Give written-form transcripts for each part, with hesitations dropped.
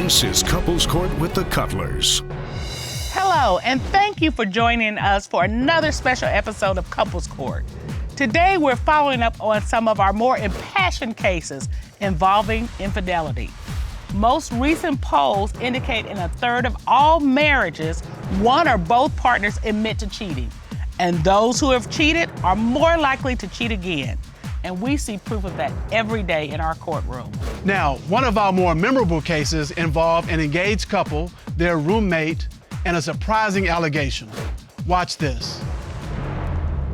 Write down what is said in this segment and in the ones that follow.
This is Couples Court with the Cutlers. Hello, and thank you for joining us for another special episode of Couples Court. Today, we're following up on some of our more impassioned cases involving infidelity. Most recent polls indicate in a third of all marriages, one or both partners admit to cheating. And those who have cheated are more likely to cheat again. And we see proof of that every day in our courtroom. Now, one of our more memorable cases involved an engaged couple, their roommate, and a surprising allegation. Watch this.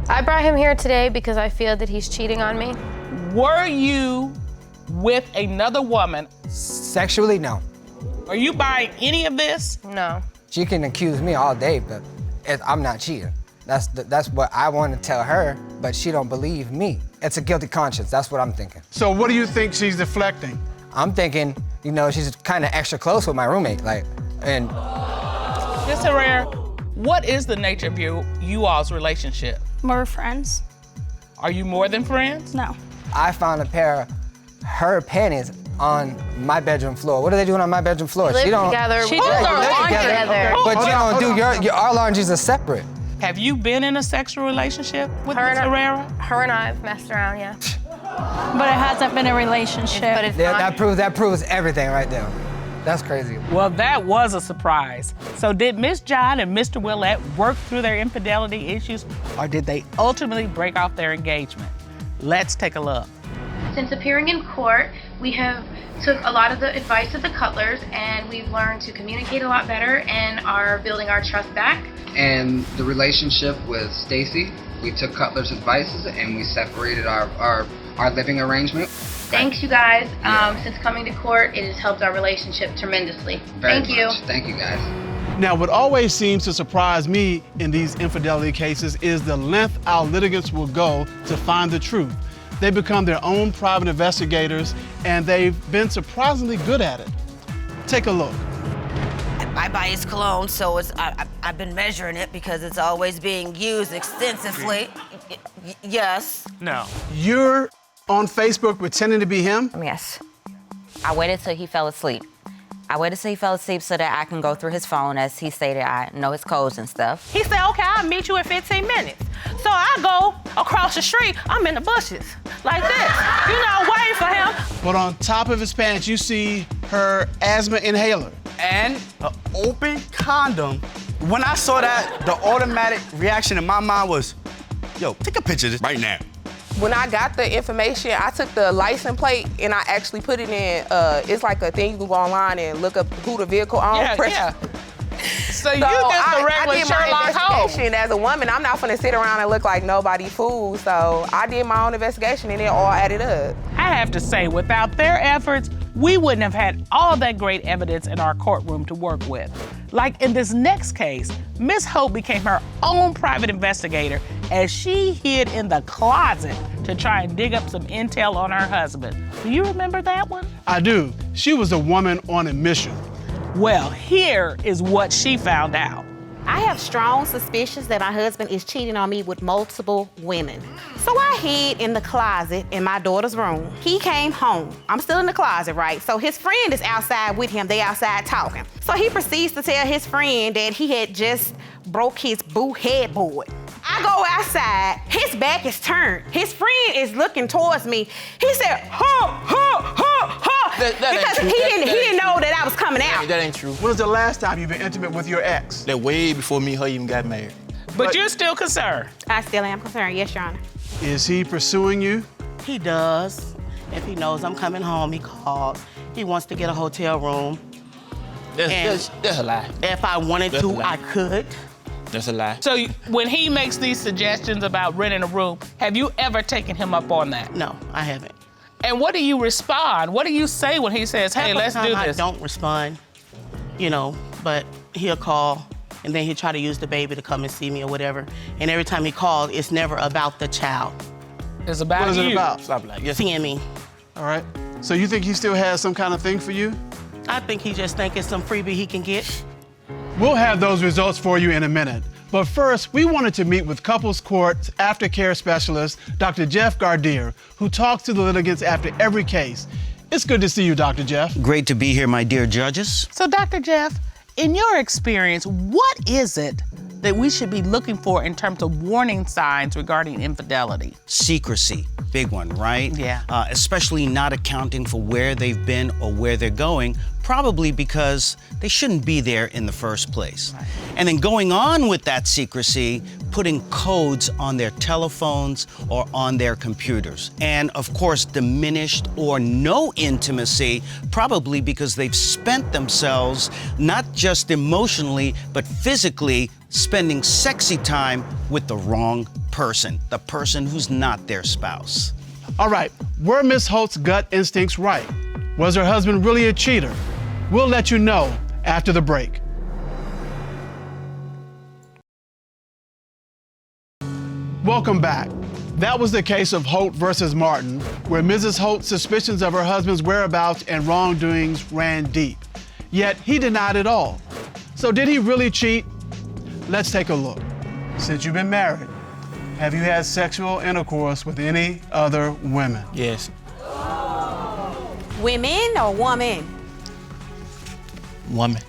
I brought him here today because I feel that he's cheating on me. Were you with another woman? Sexually, no. Are you buying any of this? No. She can accuse me all day, but I'm not cheating. That's what I want to tell her, but she don't believe me. It's a guilty conscience, that's what I'm thinking. So what do you think she's deflecting? I'm thinking, she's kind of extra close with my roommate, and... Ms. Herrera, what is the nature of you all's relationship? We're friends. Are you more than friends? No. I found a pair of her panties on my bedroom floor. What are they doing on my bedroom floor? We live together. She does our laundry together. But you don't do our laundries are separate. Have you been in a sexual relationship with Ms. Herrera? Her and I have messed around, yeah. But it hasn't been a relationship. But it's not. That proves everything right there. That's crazy. Well, that was a surprise. So did Miss John and Mr. Willett work through their infidelity issues, or did they ultimately break off their engagement? Let's take a look. Since appearing in court, we have took a lot of the advice of the Cutlers, and we've learned to communicate a lot better and are building our trust back. And the relationship with Stacy, we took Cutler's advices and we separated our living arrangement. Thanks, you guys. Since coming to court, it has helped our relationship tremendously. Thank you. Thank you, guys. Now, what always seems to surprise me in these infidelity cases is the length our litigants will go to find the truth. They become their own private investigators, and they've been surprisingly good at it. Take a look. I buy his cologne, so I've been measuring it because it's always being used extensively. Yes. No. You're on Facebook pretending to be him? Yes. I waited till he fell asleep. So that I can go through his phone, as he stated, I know his codes and stuff. He said, okay, I'll meet you in 15 minutes. So I go across the street, I'm in the bushes, like this. Waiting for him. But on top of his pants, you see her asthma inhaler. And an open condom. When I saw that, the automatic reaction in my mind was, yo, take a picture of this right now. When I got the information, I took the license plate and I actually put it in, it's like a thing you can go online and look up who the vehicle owns. Yeah. So you just a regular Sherlock Holmes. As a woman, I'm not gonna sit around and look like nobody fool. So I did my own investigation and it all added up. I have to say, without their efforts, we wouldn't have had all that great evidence in our courtroom to work with. Like in this next case, Miss Hope became her own private investigator as she hid in the closet to try and dig up some intel on her husband. Do you remember that one? I do. She was a woman on a mission. Well, here is what she found out. I have strong suspicions that my husband is cheating on me with multiple women. So I hid in the closet in my daughter's room. He came home. I'm still in the closet, right? So his friend is outside with him. They outside talking. So he proceeds to tell his friend that he had just broke his boot headboard. I go outside, his back is turned. His friend is looking towards me. He said, because he didn't know that I was coming out. That ain't true. When was the last time you've been intimate with your ex? That way before me and her even got married. But you're still concerned. I still am concerned, yes, Your Honor. Is he pursuing you? He does. If he knows I'm coming home, he calls. He wants to get a hotel room. That's a lie. If I wanted to, I could. That's a lie. So when he makes these suggestions about renting a room, have you ever taken him up on that? No, I haven't. And what do you respond? What do you say when he says, hey, let's do this? I don't respond, but he'll call, and then he'll try to use the baby to come and see me or whatever. And every time he calls, it's never about the child. It's about you. What is it about? Stop like, yes. Seeing me. All right. So you think he still has some kind of thing for you? I think he just think it's some freebie he can get. We'll have those results for you in a minute. But first, we wanted to meet with Couples Court's aftercare specialist, Dr. Jeff Gardier, who talks to the litigants after every case. It's good to see you, Dr. Jeff. Great to be here, my dear judges. So, Dr. Jeff, in your experience, what is it that we should be looking for in terms of warning signs regarding infidelity? Secrecy, big one, right? Yeah. Especially not accounting for where they've been or where they're going, probably because they shouldn't be there in the first place. Right. And then going on with that secrecy, putting codes on their telephones or on their computers. And of course, diminished or no intimacy, probably because they've spent themselves, not just emotionally, but physically, spending sexy time with the wrong person, the person who's not their spouse. All right, were Ms. Holt's gut instincts right? Was her husband really a cheater? We'll let you know after the break. Welcome back. That was the case of Holt versus Martin, where Mrs. Holt's suspicions of her husband's whereabouts and wrongdoings ran deep. Yet he denied it all. So did he really cheat? Let's take a look. Since you've been married, have you had sexual intercourse with any other women? Yes. Women or woman? Woman.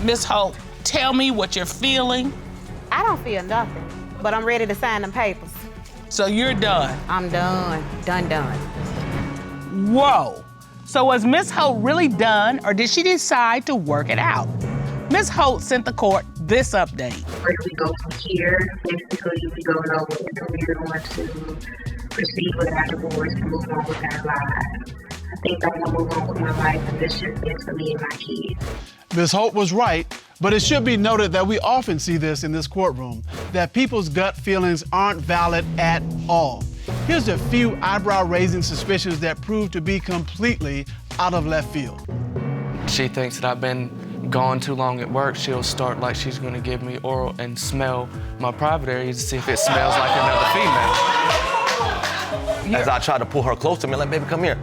Miss Holt, tell me what you're feeling. I don't feel nothing, but I'm ready to sign them papers. So you're done? I'm done. Done. Whoa. So was Miss Holt really done, or did she decide to work it out? Miss Holt sent the court this update. Where do we go from here? Basically, we go over whether we're going to proceed with our divorce and move on with our lives. I think I'm gonna move on with my life, and this should be for me and my kids. Ms. Holt was right, but it should be noted that we often see this in this courtroom, that people's gut feelings aren't valid at all. Here's a few eyebrow-raising suspicions that prove to be completely out of left field. She thinks that I've been gone too long at work. She'll start like she's gonna give me oral and smell my private areas to see if it smells like another female. As I try to pull her close to me, like, baby, come here.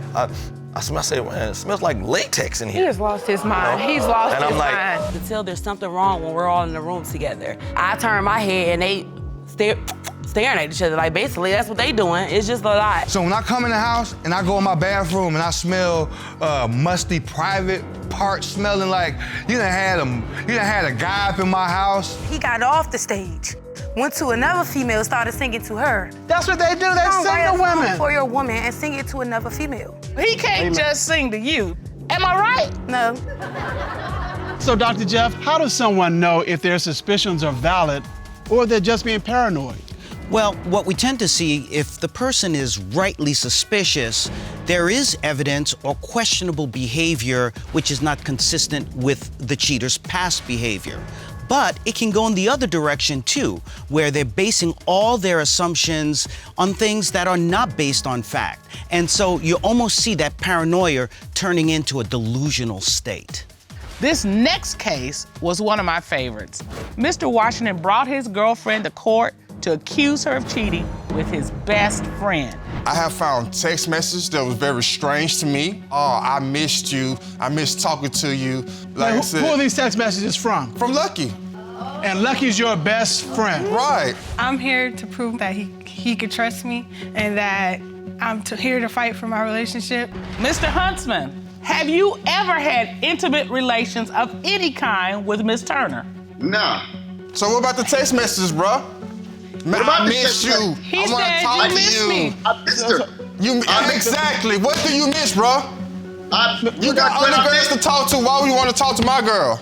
I say, man, it smells like latex in here. He has lost his mind. You know? He's lost and his I'm like, mind. To tell there's something wrong when we're all in the room together. I turn my head and they staring at each other. Like, basically, that's what they doing. It's just a lot. So when I come in the house and I go in my bathroom and I smell musty private parts smelling like you done had a guy up in my house. He got off the stage, went to another female, started singing to her. That's what they do. They sing to women. For your woman and sing it to another female. He can't just sing to you. Am I right? No. So, Dr. Jeff, how does someone know if their suspicions are valid or they're just being paranoid? Well, what we tend to see, if the person is rightly suspicious, there is evidence or questionable behavior which is not consistent with the cheater's past behavior. But it can go in the other direction too, where they're basing all their assumptions on things that are not based on fact. And so you almost see that paranoia turning into a delusional state. This next case was one of my favorites. Mr. Washington brought his girlfriend to court to accuse her of cheating with his best friend. I have found text messages that was very strange to me. Oh, I missed you. I missed talking to you. Like I said, who are these text messages from? From Lucky. And Lucky's your best friend. Right. I'm here to prove that he could trust me and that I'm here to fight for my relationship. Mr. Huntsman, have you ever had intimate relations of any kind with Miss Turner? Nah. So what about the text messages, bro? Man, I miss you. He I want to said talk you to missed you. me. I missed her. Exactly. What do you miss, bro? You got other girls to talk to. Why would you want to talk to my girl?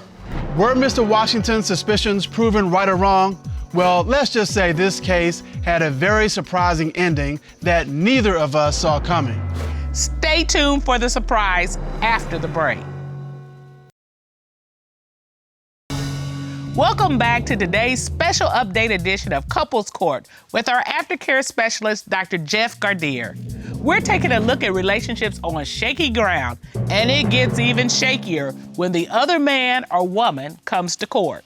Were Mr. Washington's suspicions proven right or wrong? Well, let's just say this case had a very surprising ending that neither of us saw coming. Stay tuned for the surprise after the break. Welcome back to today's special update edition of Couples Court with our aftercare specialist, Dr. Jeff Gardier. We're taking a look at relationships on shaky ground, and it gets even shakier when the other man or woman comes to court.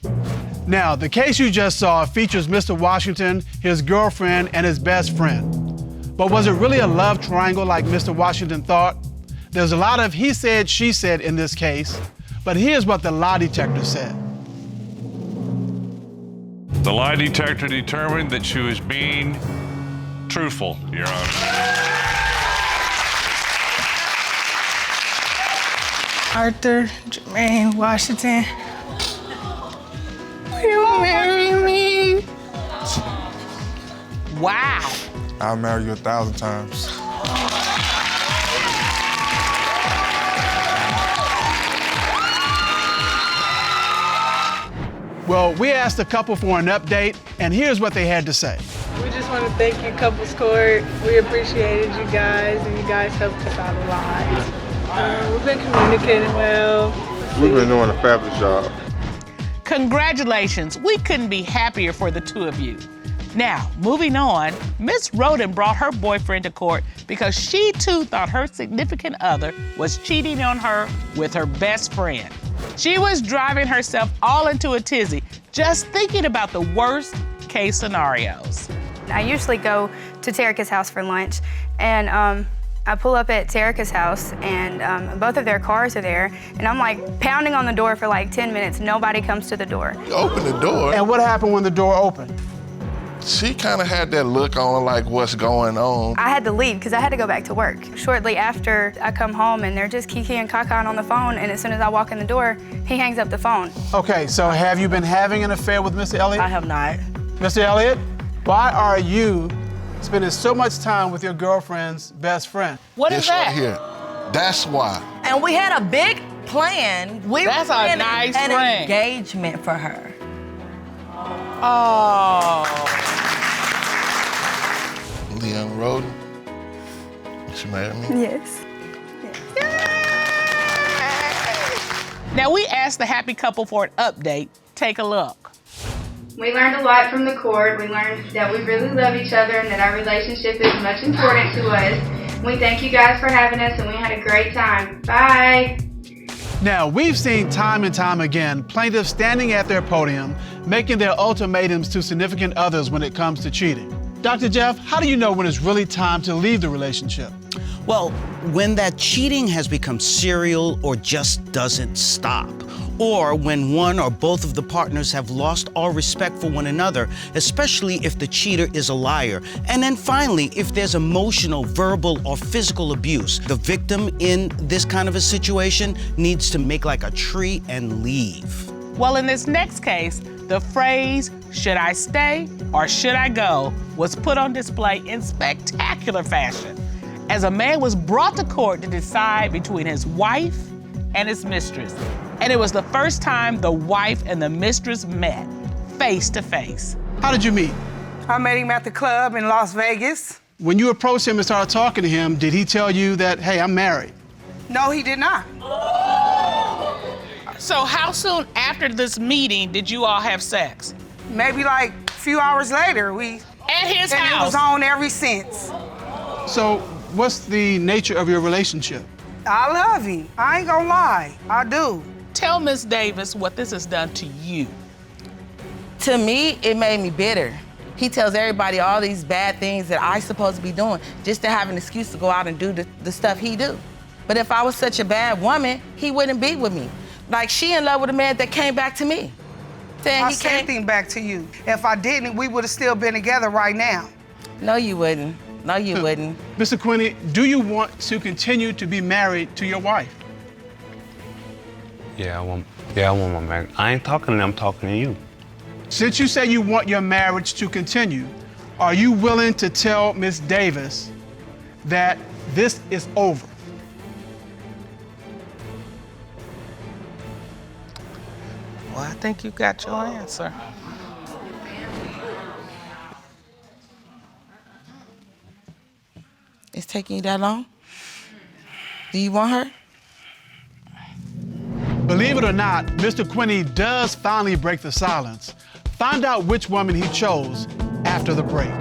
Now, the case you just saw features Mr. Washington, his girlfriend, and his best friend. But was it really a love triangle like Mr. Washington thought? There's a lot of he said, she said in this case, but here's what the lie detector said. The lie detector determined that she was being truthful, Your Honor. Arthur Jermaine Washington, will you marry me? Wow. I'll marry you 1,000 times. Well, we asked the couple for an update, and here's what they had to say. We just want to thank you, Couples Court. We appreciated you guys, and you guys helped us out a lot. We've been communicating well. We've been doing a fabulous job. Congratulations. We couldn't be happier for the two of you. Now, moving on, Miss Roden brought her boyfriend to court because she too thought her significant other was cheating on her with her best friend. She was driving herself all into a tizzy just thinking about the worst case scenarios. I usually go to Terica's house for lunch, and I pull up at Terica's house, and both of their cars are there, and I'm like pounding on the door for like 10 minutes. Nobody comes to the door. You opened the door. And what happened when the door opened? She kind of had that look on her like, what's going on? I had to leave because I had to go back to work. Shortly after, I come home and they're just kiki and cacaing on the phone, and as soon as I walk in the door, he hangs up the phone. Okay, so have you been having an affair with Mr. Elliott? I have not. Mr. Elliott, why are you spending so much time with your girlfriend's best friend? What is This that? right here. That's why. And we had a big plan. That's a nice an ring. engagement for her. Oh. Leon Roden. She married me? Yes. Now we asked the happy couple for an update. Take a look. We learned a lot from the court. We learned that we really love each other and that our relationship is much important to us. We thank you guys for having us, and we had a great time. Bye. Now, we've seen time and time again plaintiffs standing at their podium making their ultimatums to significant others when it comes to cheating. Dr. Jeff, how do you know when it's really time to leave the relationship? Well, when that cheating has become serial or just doesn't stop, or when one or both of the partners have lost all respect for one another, especially if the cheater is a liar. And then finally, if there's emotional, verbal, or physical abuse, the victim in this kind of a situation needs to make like a tree and leave. Well, in this next case, the phrase, should I stay or should I go, was put on display in spectacular fashion as a man was brought to court to decide between his wife and his mistress. And it was the first time the wife and the mistress met face to face. How did you meet? I met him at the club in Las Vegas. When you approached him and started talking to him, did he tell you that, hey, I'm married? No, he did not. So how soon after this meeting did you all have sex? Maybe like a few hours later. At his and house? it was on ever since. So what's the nature of your relationship? I love him. I ain't gonna lie. I do. Tell Miss Davis what this has done to you. To me, it made me bitter. He tells everybody all these bad things that I supposed to be doing just to have an excuse to go out and do the stuff he do. But if I was such a bad woman, he wouldn't be with me. Like, she in love with a man that came back to me. I sent him back to you. If I didn't, we would have still been together right now. No, you wouldn't. No, you wouldn't. Mr. Quinney, do you want to continue to be married to your wife? Yeah, I want my marriage. I ain't talking to them, I'm talking to you. Since you say you want your marriage to continue, are you willing to tell Miss Davis that this is over? Well, I think you got your answer. It's taking you that long? Do you want her? Believe it or not, Mr. Quinney does finally break the silence. Find out which woman he chose after the break.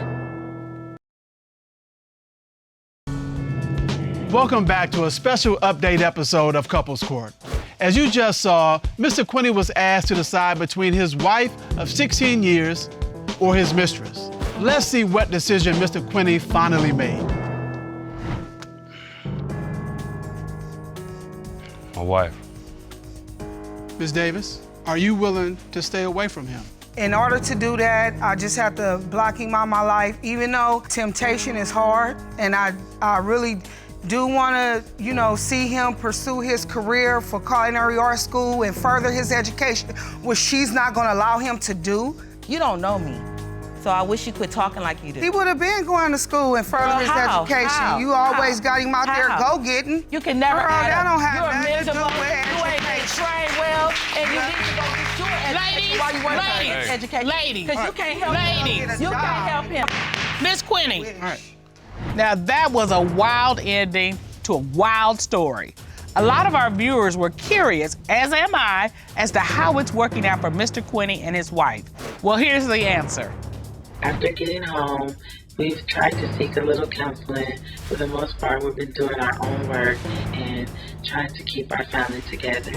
Welcome back to a special update episode of Couples Court. As you just saw, Mr. Quinney was asked to decide between his wife of 16 years or his mistress. Let's see what decision Mr. Quinney finally made. My wife. Ms. Davis, are you willing to stay away from him? In order to do that, I just have to block him out of my life, even though temptation is hard and I really do want to, you know, see him pursue his career for culinary arts school and further his education, which she's not going to allow him to do. You don't know me, so I wish you quit talking like you do. He would have been going to school and further his education. How? You always got him out there How? go-getting. You can never Girl, add that up. don't have You're a nothing to do miserable, with you ain't been trained well, and you need to go get your education while you work on your education. Ladies, Because you can't help him. You can't help him. Miss Quinny. All right. Now that was a wild ending to a wild story. A lot of our viewers were curious, as am I, as to how it's working out for Mr. Quinny and his wife. Well, here's the answer. After getting home, we've tried to seek a little counseling. For the most part, we've been doing our own work and trying to keep our family together.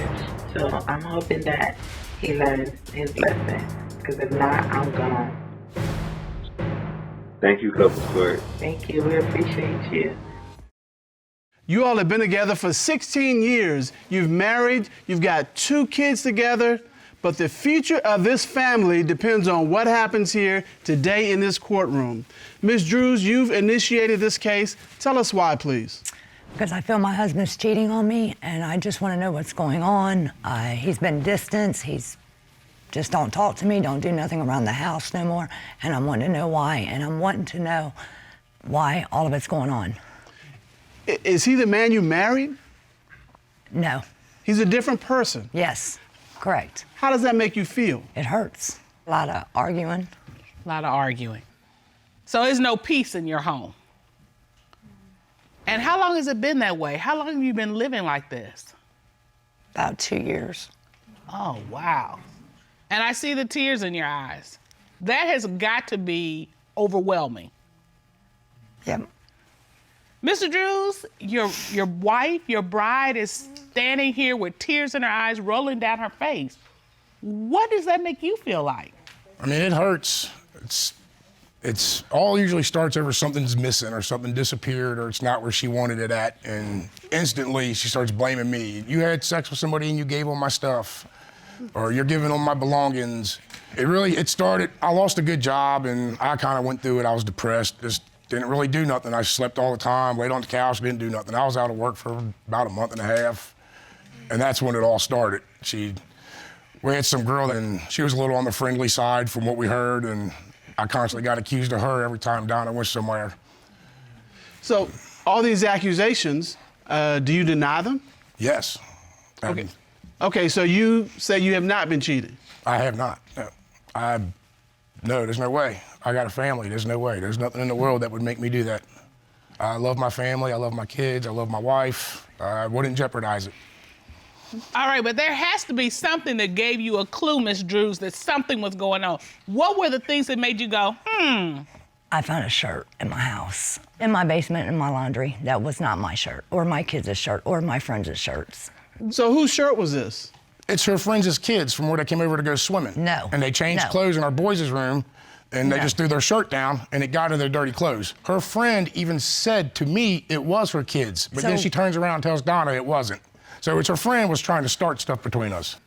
So I'm hoping that he learns his lesson, because if not, I'm gone. Thank you, Couples Court. Thank you. We appreciate you. You all have been together for 16 years. You've married, you've got 2 kids together, but the future of this family depends on what happens here today in this courtroom. Ms. Drews, you've initiated this case. Tell us why, please. Because I feel my husband's cheating on me, and I just want to know what's going on. He's been distant. He's just don't talk to me, don't do nothing around the house no more, and I'm wanting to know why, and I'm wanting to know why all of it's going on. Is he the man you married? No. He's a different person? Yes, correct. How does that make you feel? It hurts. A lot of arguing. A lot of arguing. So there's no peace in your home. And how long has it been that way? How long have you been living like this? About 2 years. Oh, wow. And I see the tears in your eyes. That has got to be overwhelming. Yep. Mr. Drews, your wife, your bride is standing here with tears in her eyes rolling down her face. What does that make you feel like? I mean, it hurts. It's all usually starts over something's missing or something disappeared or it's not where she wanted it at, and instantly she starts blaming me. You had sex with somebody and you gave them my stuff, or you're giving them my belongings. It started, I lost a good job and I kind of went through it. I was depressed, just didn't really do nothing. I slept all the time, laid on the couch, didn't do nothing. I was out of work for about a month and a half, and that's when it all started. We had some girl and she was a little on the friendly side from what we heard, and I constantly got accused of her every time Donna went somewhere. So, all these accusations, do you deny them? Yes. Okay. Okay, so you say you have not been cheated? I have not, no. No, there's no way. I got a family, there's no way. There's nothing in the world that would make me do that. I love my family, I love my kids, I love my wife. I wouldn't jeopardize it. All right, but there has to be something that gave you a clue, Miss Drews, that something was going on. What were the things that made you go, I found a shirt in my house, in my basement, in my laundry. That was not my shirt, or my kids' shirt, or my friends' shirts. So whose shirt was this? It's her friends' kids from where they came over to go swimming. No. And they changed clothes in our boys' room, and they just threw their shirt down, and it got in their dirty clothes. Her friend even said to me it was her kids, but then she turns around and tells Donna it wasn't. So it's her friend was trying to start stuff between us.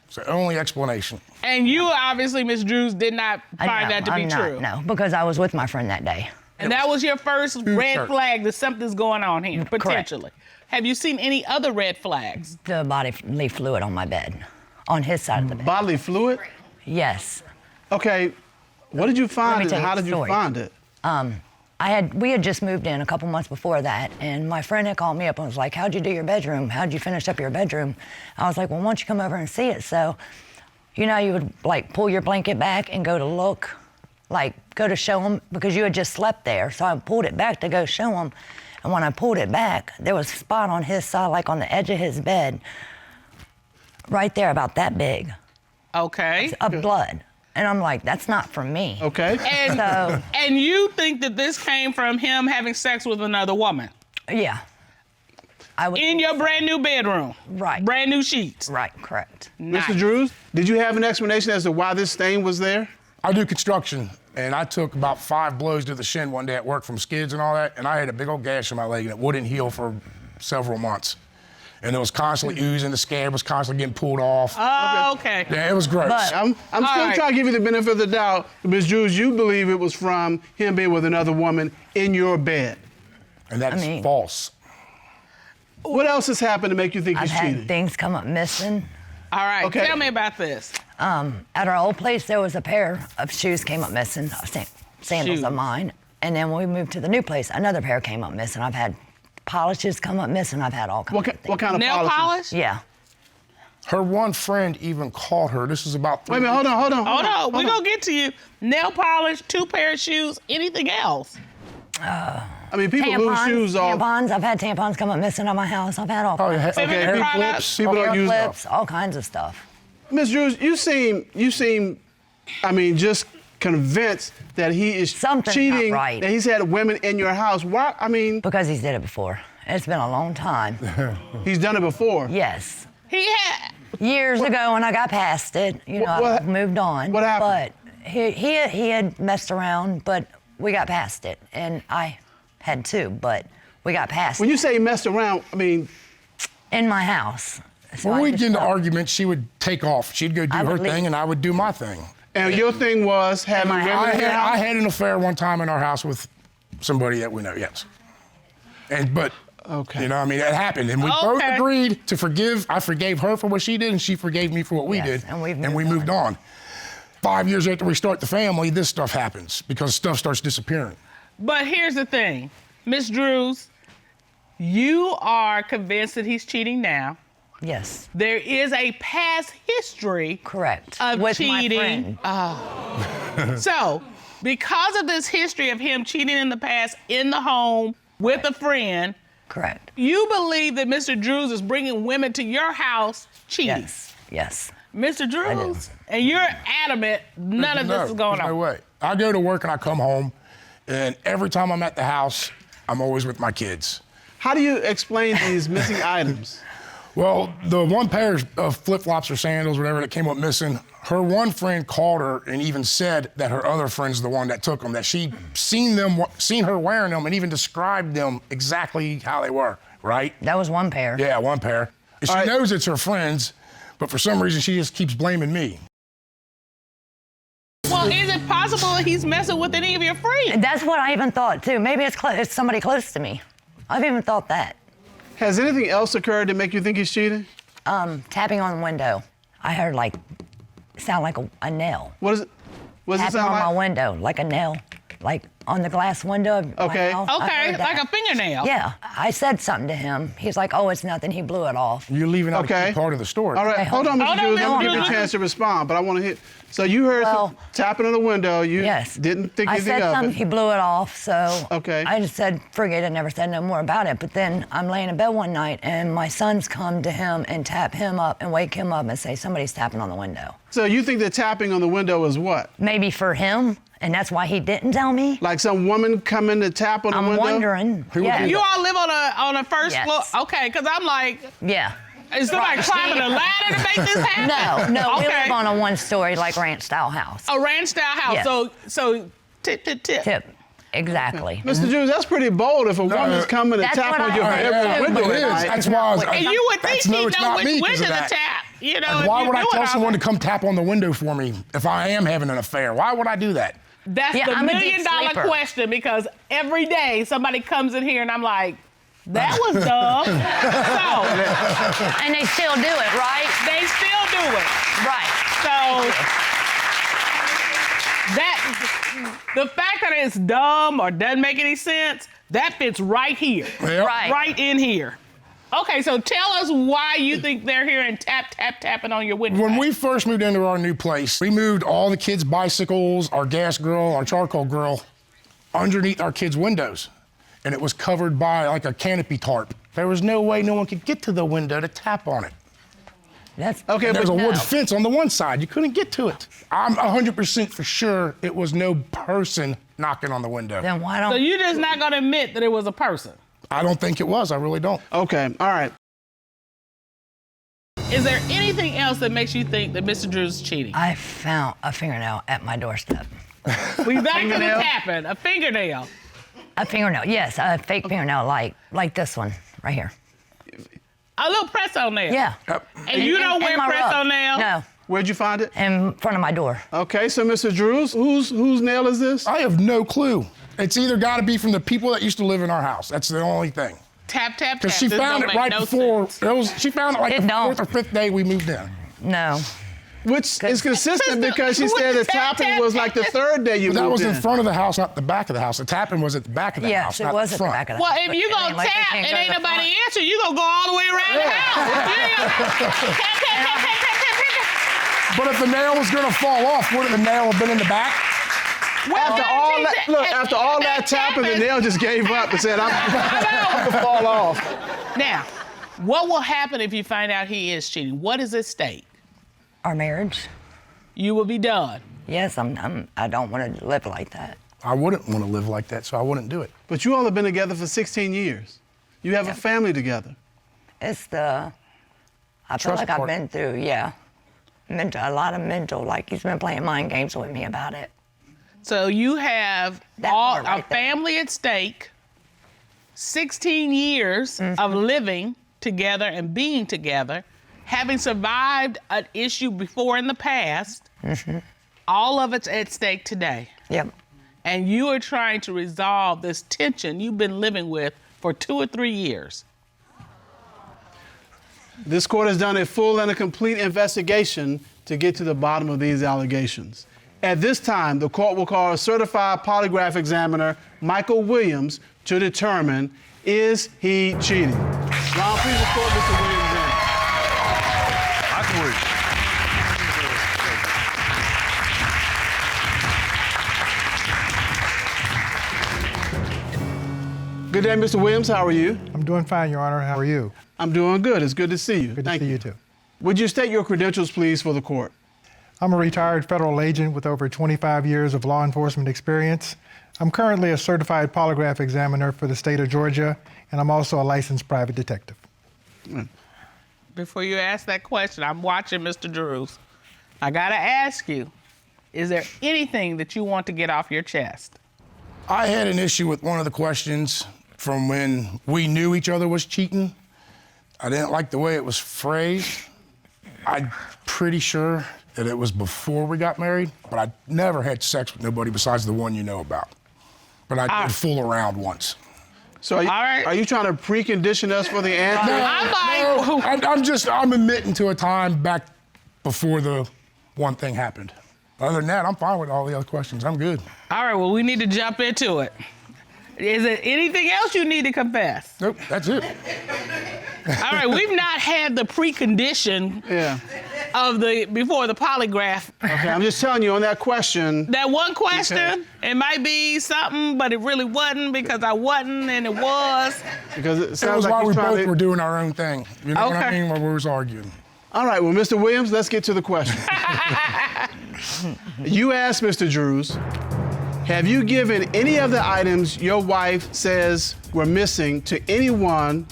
It's the only explanation. And you obviously, Miss Drews, did not find that to be true. No, because I was with my friend that day. And that was your first red flag that something's going on here, potentially. Correct. Have you seen any other red flags? The bodily fluid on my bed, on his side of the bed. Bodily fluid? Yes. Okay, what did you find and how did you find it? We had just moved in a couple months before that, and my friend had called me up and was like, how'd you do your bedroom? How'd you finish up your bedroom? I was like, well, why don't you come over and see it? So, you know, you would like pull your blanket back and go to look, like go to show him, because you had just slept there. So I pulled it back to go show him. And when I pulled it back, there was a spot on his side, like on the edge of his bed, right there, about that big. Okay. Of blood. And I'm like, that's not from me. Okay. And you think that this came from him having sex with another woman? Yeah. In your brand new bedroom? Right. Brand new sheets? Right, correct. Nice. Mr. Drews, did you have an explanation as to why this stain was there? I do construction, and I took about 5 blows to the shin one day at work from skids and all that, and I had a big old gash in my leg, and it wouldn't heal for several months. And it was constantly oozing, the scab was constantly getting pulled off. Oh, okay. Yeah, it was gross. But I'm still trying to give you the benefit of the doubt. Ms. Drews, you believe it was from him being with another woman in your bed. And that's false. What else has happened to make you think I've he's had cheating? things come up missing. All right, Okay. tell me about this. At our old place, there was a pair of shoes came up missing, sandals Shoes. of mine. And then when we moved to the new place, another pair came up missing. I've had polishes come up missing. I've had all kinds of things. What kind of Nail polishes? polish? Yeah. Her one friend even called her. This is about. Wait a minute, hold on. Hold on, we're gonna get to you. Nail polish, 2 pair of shoes, anything else? I mean, people lose shoes off. Tampons. I've had tampons come up missing at my house. I've had all kinds. Okay, Feminine people, products? people don't use clips, all kinds of stuff. Ms. Drews, you seem, I mean, just convinced that he is Something's cheating, not right. that he's had women in your house. Why? I mean, Because he's did it before. It's been a long time. he's done it before. Yes. He had. Years ago when I got past it, you know, I moved on. What happened? But he had messed around, but we got past it. And I had too, but we got past When it. you say messed around, I mean, In my house. So When I we just get into felt- arguments, she would take off. She'd go do I her would leave. thing, and I would do my thing. and your thing was having women in your house? I had an affair one time in our house with somebody that we know, yes. But okay. You know, I mean, that happened, and we both agreed to forgive. I forgave her for what she did, and she forgave me for what we did, and we moved on. 5 years after we start the family, this stuff happens because stuff starts disappearing. But here's the thing, Miss Drews, you are convinced that he's cheating now. Yes. There is a past history. Correct. Of With my cheating. friend. So, because of this history of him cheating in the past in the home with a friend. Correct. You believe that Mr. Drews is bringing women to your house cheating. Yes. Yes. Mr. Drews, and you're adamant none of this is going on. No way. I go to work and I come home, and every time I'm at the house, I'm always with my kids. How do you explain these missing items? Well, the one pair of flip-flops or sandals, whatever, that came up missing, her one friend called her and even said that her other friend's the one that took them, that she'd seen her wearing them and even described them exactly how they were, right? That was one pair. Yeah, one pair. And she knows it's her friend's, but for some reason she just keeps blaming me. Well, is it possible that he's messing with any of your friends? That's what I even thought too. Maybe it's somebody close to me. I've even thought that. Has anything else occurred to make you think he's cheating? Tapping on the window. I heard sound like a nail. What is it? What does it Tapping sound on like? my window, like a nail, like on the glass window of my house. I Okay, heard that. like a fingernail. Yeah, I said something to him. He's like, "Oh, it's nothing." He blew it off. You're leaving out a Okay. key part of the story. All right, Okay, hold on, Mr. hold on, Drews. Mr. I'm gonna give you a Drews. chance to respond, but I want to hear. So you heard some tapping on the window. You didn't think I anything said of something. it. He blew it off. So Okay. I just said, "Forget it." Never said no more about it. But then I'm laying in bed one night, and my sons come to him and tap him up and wake him up and say, "Somebody's tapping on the window." So you think the tapping on the window is what? Maybe for him, and that's why he didn't tell me. Like some woman coming to tap on the I'm window? wondering. Yeah. You all live on a first Yes. floor? Okay, because I'm like, Yeah. is somebody climbing a ladder to make this happen? No, we Okay. live on a one-story, like ranch-style house. A ranch-style house. Yes. So tip, tip, tip. Tip. Exactly. Mr. Drews, that's pretty bold if a woman's coming to That's tap what on I your heard. bedroom window It at is. night. That's why I was. And you would think that's no, he'd it's know not which me 'cause window of to that. tap. You know, Like, if why you would I do it tell all someone the- to come tap on the window for me if I am having an affair? Why would I do that? That's Yeah, the I'm a deep million-dollar sleeper. question, because every day somebody comes in here and I'm like, that was dumb. So, And they still do it, right? they still do it. Right. So the fact that it's dumb or doesn't make any sense, that fits right here. Yep. Right in here. Okay, so tell us why you think they're here and tapping on your window. When we first moved into our new place, we moved all the kids' bicycles, our gas grill, our charcoal grill, underneath our kids' windows. And it was covered by like a canopy tarp. There was no way no one could get to the window to tap on it. That's Okay, And there's a but wood fence on the one side. You couldn't get to it. I'm 100% for sure it was no person knocking on the window. Then why So don't... you're just not gonna admit that it was a person? I don't think it was. I really don't. Okay, all right. Is there anything else that makes you think that Mr. Drews is cheating? I found a fingernail at my doorstep. We back to the Fingernail? tapping, a fingernail. A fingernail, yes, a fake fingernail like this one right here. A little press-on nail. Yeah. And you don't wear my rug. press-on nails? No, Where'd you find it? in front of my door. Okay, so Mr. Drews, whose nail is this? I have no clue. It's either got to be from the people that used to live in our house. That's the only thing. Tap, tap, tap. Because she This found don't it make right no before. sense. She found it like the fourth or fifth day we moved in. No. Which is consistent because she said the tapping was like the third day you But that moved was in in. front of the house, not the back of the house. The tapping was at the back of the house, not the front. Well, if you gonna tap and ain't nobody answer, you gonna go all the way around the house. But if the nail was gonna fall off, wouldn't the nail have been in the back? After all that tapping, the nail just gave up and said, I'm gonna fall off. Now, what will happen if you find out he is cheating? What is at stake? Our marriage. You will be done. Yes, I don't want to live like that. I wouldn't want to live like that, so I wouldn't do it. But you all have been together for 16 years. You have a family together. I feel Trust like I've part. been through, a lot of mental, like he's been playing mind games with me about it. So you have a family at stake, 16 years of living together and being together, having survived an issue before in the past. All of it's at stake today. Yep. And you are trying to resolve this tension you've been living with for 2 or 3 years. This court has done a full and a complete investigation to get to the bottom of these allegations. At this time, the court will call a certified polygraph examiner, Michael Williams, to determine, is he cheating? Ron, please report Mr. Williams in. Michael Williams. Good day, Mr. Williams. How are you? I'm doing fine, Your Honor. How are you? I'm doing good. It's good to see you. Good to see you too. Would you state your credentials, please, for the court? I'm a retired federal agent with over 25 years of law enforcement experience. I'm currently a certified polygraph examiner for the state of Georgia, and I'm also a licensed private detective. Before you ask that question, I'm watching Mr. Drews. I gotta ask you, is there anything that you want to get off your chest? I had an issue with one of the questions from when we knew each other was cheating. I didn't like the way it was phrased. I'm pretty sure that it was before we got married, but I never had sex with nobody besides the one you know about. But I did fool around once. So are you trying to precondition us for the answer? I'm admitting to a time back before the one thing happened. Other than that, I'm fine with all the other questions. I'm good. All right, well, we need to jump into it. Is there anything else you need to confess? Nope, that's it. All right, we've not had the precondition of before the polygraph. Okay, I'm just telling you on that question. That one question, it might be something, but it really wasn't because I wasn't and it was. Because it That sounds was like why you're we trying both to... were doing our own thing. You know what I Okay. mean? While we was arguing. All right, well, Mr. Williams, let's get to the question. You asked Mr. Drews, have you given any of the items your wife says were missing to anyone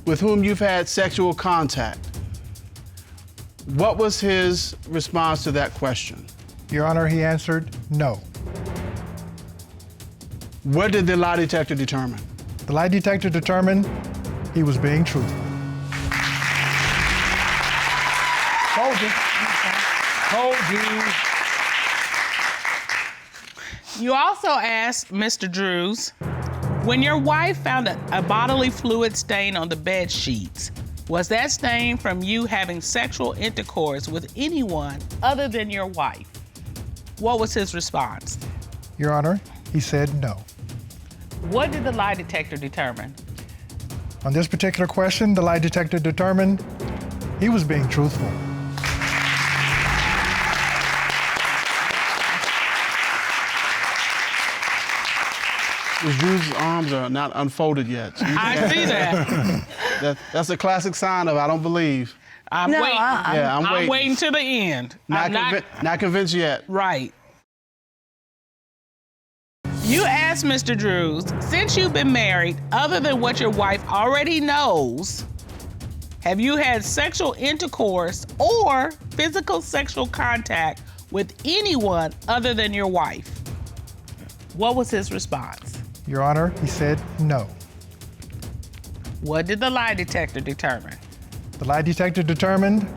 with whom you've had sexual contact? What was his response to that question? Your Honor, he answered no. What did the lie detector determine? The lie detector determined he was being truthful. Told you. Told you. You also asked Mr. Drews, when your wife found a bodily fluid stain on the bed sheets, was that stain from you having sexual intercourse with anyone other than your wife? What was his response? Your Honor, he said no. What did the lie detector determine? On this particular question, the lie detector determined he was being truthful. Ms. Drews' arms are not unfolded yet. I see that. That's a classic sign of I don't believe. I'm waiting. I'm waiting to the end. Not convinced yet. Right. You asked Mr. Drews, since you've been married, other than what your wife already knows, have you had sexual intercourse or physical sexual contact with anyone other than your wife? What was his response? Your Honor, he said no. What did the lie detector determine? The lie detector determined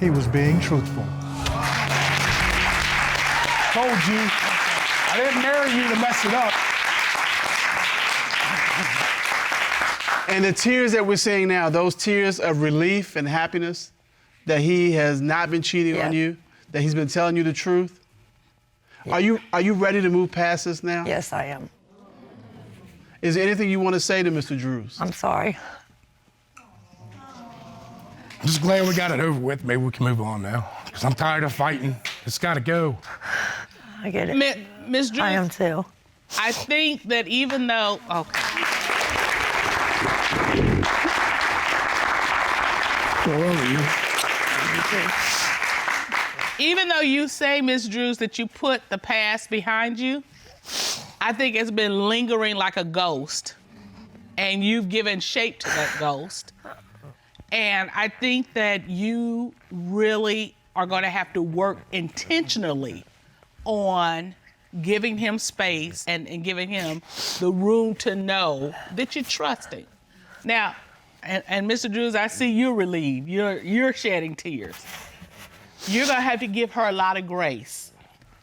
he was being truthful. Told you. I didn't marry you to mess it up. And the tears that we're seeing now, those tears of relief and happiness that he has not been cheating on you, that he's been telling you the truth. Are you ready to move past this now? Yes, I am. Is there anything you want to say to Mr. Drews? I'm sorry. I'm just glad we got it over with. Maybe we can move on now. Because I'm tired of fighting. It's got to go. I get it. Ms. Drews, I am too. I think that even though, even though you say, Ms. Drews, that you put the past behind you, I think it's been lingering like a ghost, and you've given shape to that ghost. And I think that you really are going to have to work intentionally on giving him space and giving him the room to know that you're trusting. Now, and Mr. Drews, I see you're relieved. You're shedding tears. You're gonna have to give her a lot of grace.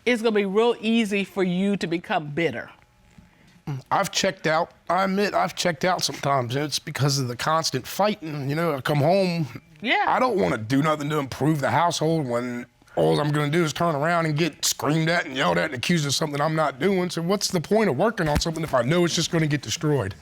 It's gonna be real easy for you to become bitter. I've checked out. I admit I've checked out sometimes. It's because of the constant fighting. You know, I come home. Yeah. I don't want to do nothing to improve the household when all I'm going to do is turn around and get screamed at and yelled at and accused of something I'm not doing. So what's the point of working on something if I know it's just going to get destroyed?